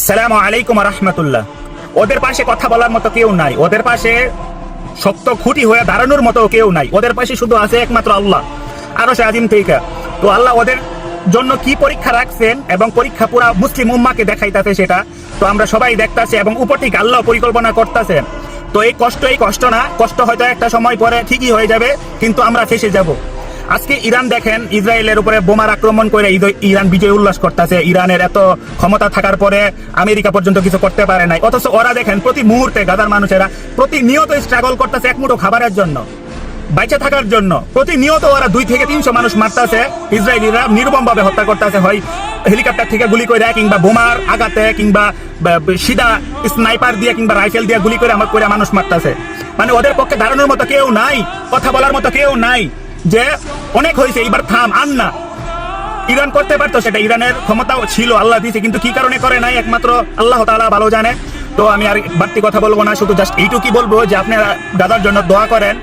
আসসালামু আলাইকুম রাহমাতুল্লাহ। ওদের পাশে কথা বলার মতো কেউ নাই, ওদের পাশে শক্ত খুঁটি হয়ে দাঁড়ানোর মতো কেউ নাই, ওদের পাশে শুধু আছে একমাত্র আল্লাহ আরশে আজিম থেকে। তো আল্লাহ ওদের জন্য কি পরীক্ষা রাখছেন এবং পরীক্ষা পুরা মুসলিম উম্মাকে দেখাইতাছে, সেটা তো আমরা সবাই দেখতাছি এবং উপর থেকে আল্লাহ পরিকল্পনা করতেছেন। তো এই কষ্ট না, কষ্ট হয়তো একটা সময় পরে ঠিকই হয়ে যাবে, কিন্তু আমরা ফেসে যাব। আজকে ইরান দেখেন ইসরায়েলের উপরে বোমার আক্রমণ করে ইরান বিজয় উল্লাস করতেছে। ইরানের এত ক্ষমতা থাকার পরে আমেরিকা পর্যন্ত কিছু করতে পারে নাই, অথচ ওরা দেখেন প্রতি মুহূর্তে গাজার মানুষেরা প্রতিনিয়ত স্ট্রাগল করতেছে এক মুঠো খাবারের জন্য, বাইচে থাকার জন্য। প্রতিনিয়ত ওরা 200 থেকে 300 মানুষ মারতেছে, ইসরায়েলিরা নির্মম ভাবে হত্যা করতেছে, হয় হেলিকপ্টার থেকে গুলি করে কিংবা বোমার আঘাতে কিংবা সিধা স্নাইপার দিয়ে কিংবা রাইফেল দিয়ে গুলি করে মানুষ মারতেছে। মানে ওদের পক্ষে দাঁড়ানোর মতো কেউ নাই, কথা বলার মতো কেউ নাই যে অনেক হয়েছে, এইবার থাম, আর না। ইরান করতে পারতো সেটা, ইরানের ক্ষমতাও ছিল, আল্লাহ দিয়েছে, কিন্তু কি কারণে করে নাই একমাত্র আল্লাহ তাআলা ভালো জানে। তো আমি আর বাড়তি কথা বলবো না, শুধু জাস্ট এইটুকুই বলবো যে আপনারা গাজার জন্য দোয়া করেন।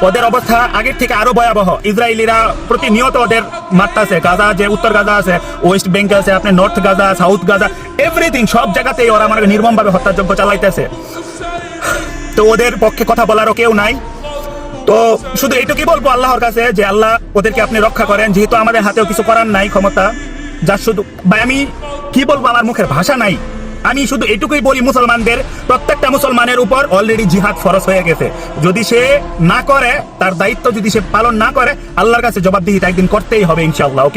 ওদের অবস্থা আগের থেকে আরো ভয়াবহ, ইসরায়েলিরা প্রতিনিয়ত ওদের মারতাছে। গাজা যে উত্তর গাজা আছে, ওয়েস্ট ব্যাংক আছে, আপনি north Gaza, south Gaza, everything সব জায়গাতেই ওরা মানে নির্মম ভাবে হত্যাযজ্ঞ চালাইতেছে। তো ওদের পক্ষে কথা বলারও কেউ নাই। তো শুধু এইটুকুই বলবো আল্লাহর কাছে যে আল্লাহ ওদেরকে আপনি রক্ষা করেন, যেহেতু আমাদের হাতেও কিছু করার নাই ক্ষমতা। যা শুধু ভাই আমি কি বলবো, আমার মুখের ভাষা নাই। আমি শুধু এইটুকুই বলি, মুসলমানদের প্রত্যেকটা মুসলমানের উপর অলরেডি জিহাদ ফরজ হয়ে গেছে। যদি সে না করে, তার দায়িত্ব যদি সে পালন না করে, আল্লাহর কাছে জবাবদিহিতা একদিন করতেই হবে ইনশাআল্লাহ। ওকে।